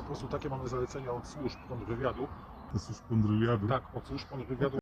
prostu takie mamy zalecenia od służb kontrwywiadu. To służb kontrwywiadu? Tak, od służb kontrwywiadu.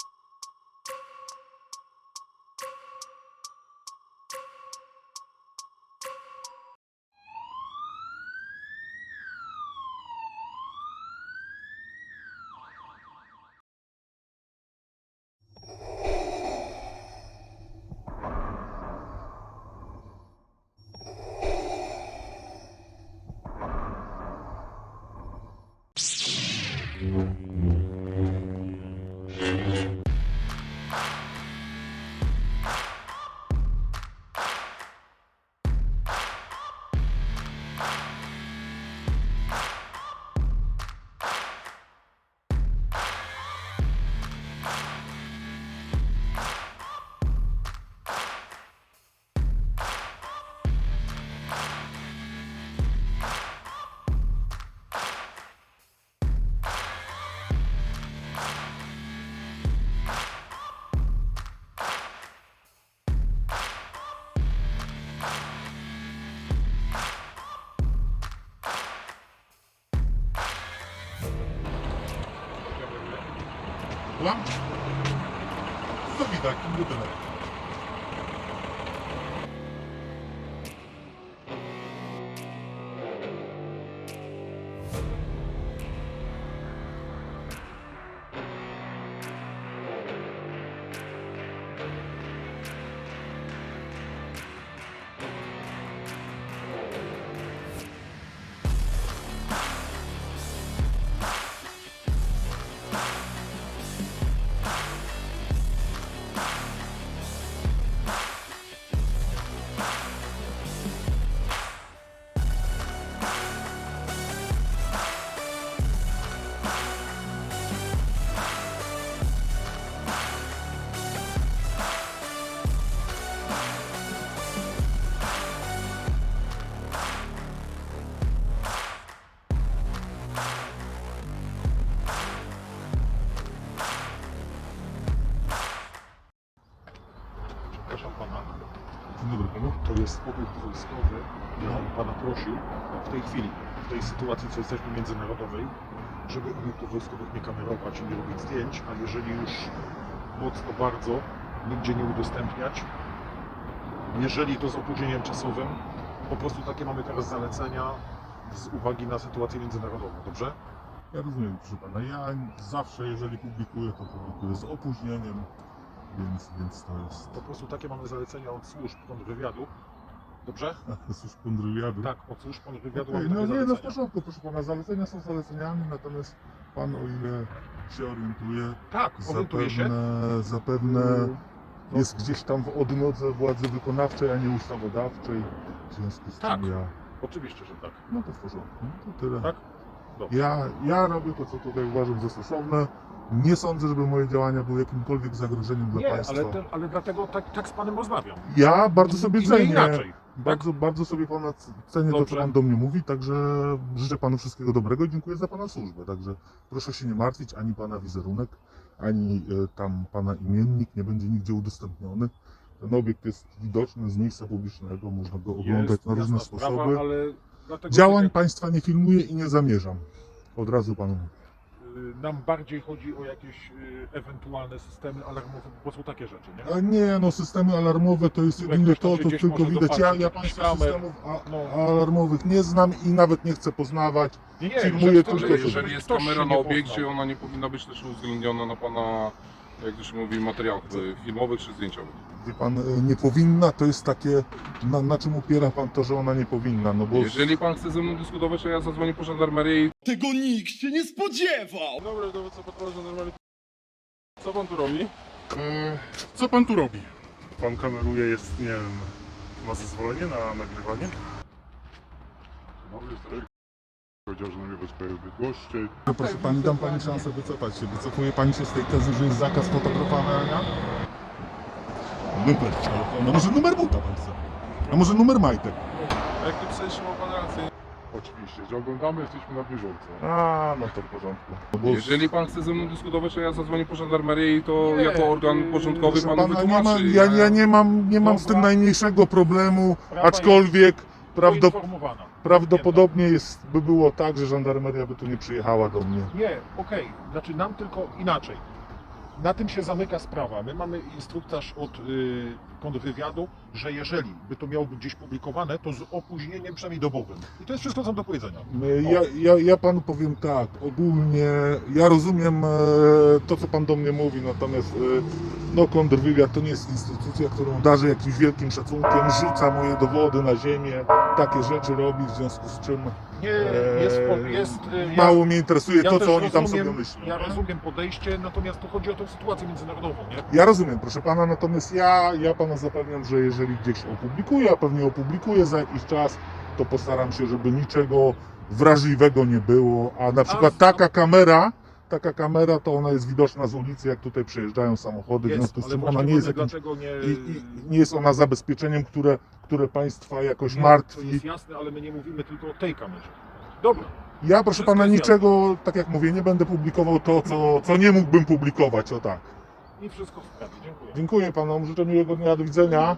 Słucham? Co widać? Kim budynek? Przepraszam pana, Dzień dobry panu. to jest obiekt wojskowy. Ja bym pana prosił w tej chwili, w tej sytuacji, co jesteśmy międzynarodowej, żeby obiektów wojskowych nie kamerować i nie robić zdjęć, a jeżeli już mocno bardzo, nigdzie nie udostępniać. Jeżeli to z opóźnieniem czasowym, po prostu takie mamy teraz zalecenia z uwagi na sytuację międzynarodową, dobrze? Ja rozumiem, proszę pana. Ja zawsze, jeżeli publikuję, to publikuję z opóźnieniem, więc to jest... Po prostu takie mamy zalecenia od służb kontrwywiadu, dobrze? Służb kontrwywiadu? Tak, od służb kontrwywiadu Okej, mamy no takie nie, no w zalecenia. porządku, proszę pana. Zalecenia są zaleceniami, natomiast pan, o ile się orientuje, Tak, orientuję się. zapewne No. jest gdzieś tam w odnodze władzy wykonawczej, a nie ustawodawczej. W związku z Tak. tym ja... Oczywiście, że tak. No to w porządku, no to tyle. Tak? Dobrze. Ja robię to, co tutaj uważam za stosowne. Nie sądzę, żeby moje działania były jakimkolwiek zagrożeniem dla Nie, państwa. ale dlatego tak z panem rozmawiam. Ja bardzo sobie I nie cenię. inaczej. Bardzo sobie pana cenię to, Dobrze. co pan do mnie mówi, także życzę panu wszystkiego dobrego i dziękuję za pana służbę. Także proszę się nie martwić, ani pana wizerunek, ani tam pana imiennik nie będzie nigdzie udostępniony. Ten obiekt jest widoczny z miejsca publicznego, można go oglądać Jest na różne jasna sposoby. sprawa, ale dlatego Działań tak państwa nie filmuję i nie zamierzam. Od razu panu mówię. jak, nam bardziej chodzi o jakieś ewentualne systemy alarmowe, bo są takie rzeczy, nie? A nie, no systemy alarmowe to jest Jak jedynie ktoś tam to, się co gdzieś tylko może widać. dopatrzyć Ja jakichś państwa kamer. systemów No. alarmowych nie znam i nawet nie chcę poznawać. Nie, Filmuję że- tylko że- to, żeby Jeżeli jest ktoś kamera się na nie obiekcie, poznał. ona nie powinna być też uwzględniona na pana, jak to się mówi, materiałach filmowych czy zdjęciowych. Wie pan, nie powinna, to jest takie, na czym opiera pan to, że ona nie powinna, no bo... Jeżeli pan chce ze mną dyskutować, to ja zadzwonię po żandarmerię i... Tego nikt się nie spodziewał! Dobra, dowódca patrolu żandarmerii. Co pan tu robi? Co pan tu robi? Pan kameruje, jest, nie wiem, ma zezwolenie na nagrywanie? Dobry, stary. Powiedział, że nagrywać goście. Proszę pani, dam pani szansę wycofać się. Wycofuje pani się z tej tezy, że jest zakaz fotografowania? Numer telefonu. A może numer buta pan chce? A może numer majtek? W jakim sensie ma pan rację? Oczywiście, że oglądamy, jesteśmy na bieżąco. A, no to w porządku. No bo Jeżeli pan chce ze mną dyskutować, to ja zadzwonię po żandarmerię i to jako organ porządkowy proszę panu pana, wytłumaczy. ja nie mam z tym Dobra. najmniejszego problemu, Sprawa aczkolwiek poinformowana. Prawdopodobnie by było tak, że żandarmeria by tu nie przyjechała do mnie. Nie, okej, znaczy nam tylko inaczej. Na tym się zamyka sprawa. My mamy instruktaż od kontrwywiadu, że jeżeli by to miało być gdzieś publikowane, to z opóźnieniem przynajmniej dobowym. I to jest wszystko, co mam do powiedzenia. Ja panu powiem tak, ogólnie ja rozumiem to, co pan do mnie mówi, natomiast no kontrwywiad to nie jest instytucja, którą darzę jakimś wielkim szacunkiem, rzuca moje dowody na ziemię, takie rzeczy robi, w związku z czym mało mnie interesuje to, też co oni tam rozumiem- sobie myślą. Ja nie? rozumiem podejście, natomiast tu chodzi o tę sytuację międzynarodową, nie? Ja rozumiem, proszę pana, natomiast ja pana zapewniam, że jeżeli gdzieś opublikuję, a pewnie opublikuję za jakiś czas, to postaram się, żeby niczego wrażliwego nie było, a na przykład taka kamera, to ona jest widoczna z ulicy, jak tutaj przejeżdżają samochody, w Jest, związku z ale czym właśnie ona nie jest jakimś, dlaczego nie... i nie jest ona zabezpieczeniem, które państwa jakoś Nie, martwi. To jest jasne, ale my nie mówimy tylko o tej kamerze. Dobra. Ja, proszę Wszystko pana, jest niczego, tak jak mówię, nie będę publikował to, co nie mógłbym publikować, o tak. I wszystko w sprawie. Dziękuję. Dziękuję panom, życzę miłego dnia, do widzenia.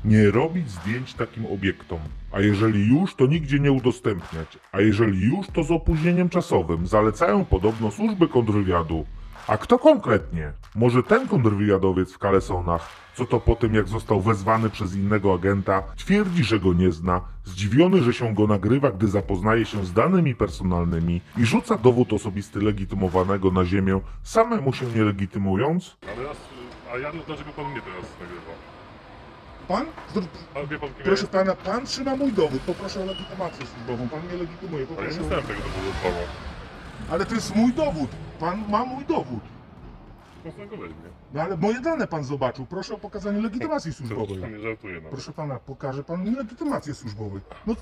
Nie robić zdjęć takim obiektom, a jeżeli już, to nigdzie nie udostępniać, a jeżeli już, to z opóźnieniem czasowym, zalecają podobno służby kontrwywiadu. A kto konkretnie? Może ten kontrwywiadowiec w kalesonach, co to po tym jak został wezwany przez innego agenta, twierdzi, że go nie zna, zdziwiony, że się go nagrywa, gdy zapoznaje się z danymi personalnymi i rzuca dowód osobisty legitymowanego na ziemię, samemu się nie legitymując? A ja dlaczego pan mnie teraz nagrywa? Pan? A wie pan kim Proszę pana, pan trzyma mój dowód, poproszę o legitymację służbową, pan mnie legitymuje, Ale ja poproszę nie o... dostałem tego dowodu od pana. Ale to jest mój dowód, pan ma mój dowód. Pan go weźmie. No ale moje dane pan zobaczył, proszę o pokazanie legitymacji Co, służbowej. pan nie żartuje no. Proszę pana, pokaże pan mi legitymację służbowej. No,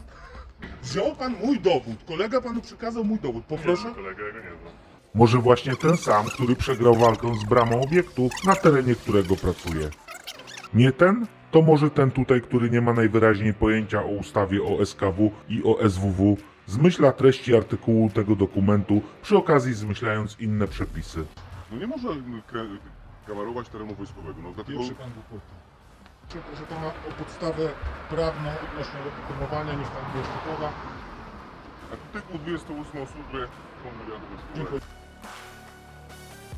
wziął pan mój dowód, kolega panu przekazał mój dowód, poproszę. Kolega, ja go nie znam. Może właśnie ten sam, który przegrał walkę z bramą obiektu, na terenie którego pracuje. Nie ten? To może ten tutaj, który nie ma najwyraźniej pojęcia o ustawie o SKW i o SWW, zmyśla treści artykułu tego dokumentu, przy okazji zmyślając inne przepisy. No nie można kamerować terenu wojskowego, no dlatego... Pierwszy pan wychodzi. Proszę pana o podstawę prawną odnośnie legitymowania, niech pan jeszcze poda. Artykuł 28 służby kontrwywiadu wojskowego. Dziękuję.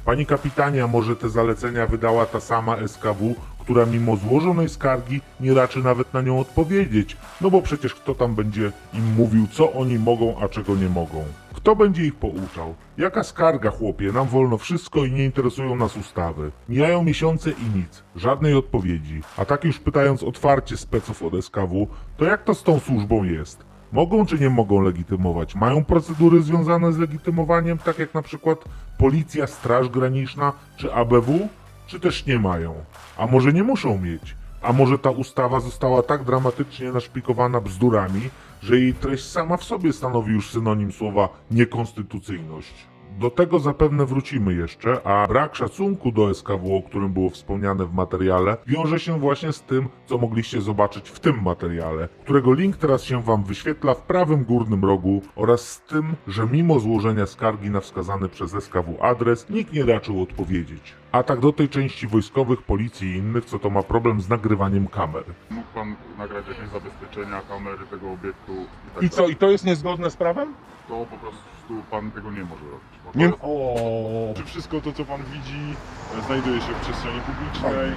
Pani kapitanie, a może te zalecenia wydała ta sama SKW, która mimo złożonej skargi nie raczy nawet na nią odpowiedzieć, no bo przecież kto tam będzie im mówił, co oni mogą, a czego nie mogą? Kto będzie ich pouczał? Jaka skarga, chłopie, nam wolno wszystko i nie interesują nas ustawy. Mijają miesiące i nic, żadnej odpowiedzi. A tak już pytając otwarcie speców od SKW, to jak to z tą służbą jest? Mogą czy nie mogą legitymować? Mają procedury związane z legitymowaniem, tak jak na przykład Policja, Straż Graniczna czy ABW? Czy też nie mają? A może nie muszą mieć? A może ta ustawa została tak dramatycznie naszpikowana bzdurami, że jej treść sama w sobie stanowi już synonim słowa niekonstytucyjność? Do tego zapewne wrócimy jeszcze, a brak szacunku do SKW, o którym było wspomniane w materiale, wiąże się właśnie z tym, co mogliście zobaczyć w tym materiale, którego link teraz się wam wyświetla w prawym górnym rogu, oraz z tym, że mimo złożenia skargi na wskazany przez SKW adres, nikt nie raczył odpowiedzieć. A tak do tej części wojskowych, policji i innych, co to ma problem z nagrywaniem kamer. Mógł pan nagrać jakieś zabezpieczenia, kamery tego obiektu i tak I co, i to jest niezgodne z prawem? To po prostu pan tego nie może robić. Bo to Nie. jest- O. Czy wszystko to, co pan widzi, znajduje się w przestrzeni publicznej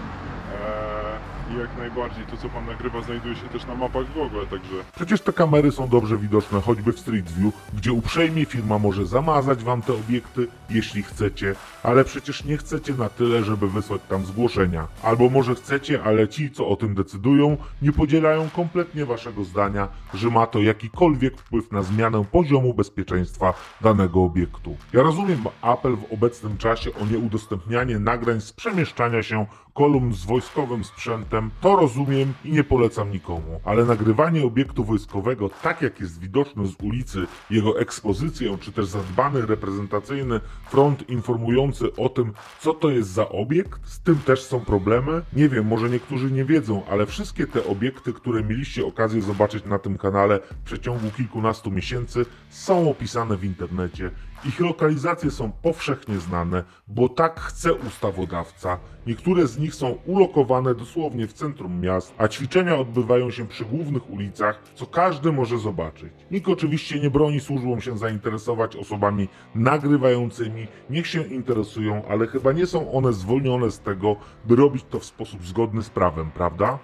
i jak najbardziej to, co pan nagrywa, znajduje się też na mapach Google, także... Przecież te kamery są dobrze widoczne choćby w Street View, gdzie uprzejmie firma może zamazać wam te obiekty, jeśli chcecie, ale przecież nie chcecie na tyle, żeby wysłać tam zgłoszenia. Albo może chcecie, ale ci, co o tym decydują, nie podzielają kompletnie waszego zdania, że ma to jakikolwiek wpływ na zmianę poziomu bezpieczeństwa danego obiektu. Ja rozumiem apel w obecnym czasie o nieudostępnianie nagrań z przemieszczania się kolumn z wojskowym sprzętem, to rozumiem i nie polecam nikomu, ale nagrywanie obiektu wojskowego tak jak jest widoczny z ulicy, jego ekspozycję czy też zadbany reprezentacyjny front informujący o tym, co to jest za obiekt, z tym też są problemy. Nie wiem, może niektórzy nie wiedzą, ale wszystkie te obiekty, które mieliście okazję zobaczyć na tym kanale w przeciągu kilkunastu miesięcy, są opisane w internecie Ich lokalizacje są powszechnie znane, bo tak chce ustawodawca. Niektóre z nich są ulokowane dosłownie w centrum miast, a ćwiczenia odbywają się przy głównych ulicach, co każdy może zobaczyć. Nikt oczywiście nie broni służbom się zainteresować osobami nagrywającymi, niech się interesują, ale chyba nie są one zwolnione z tego, by robić to w sposób zgodny z prawem, prawda?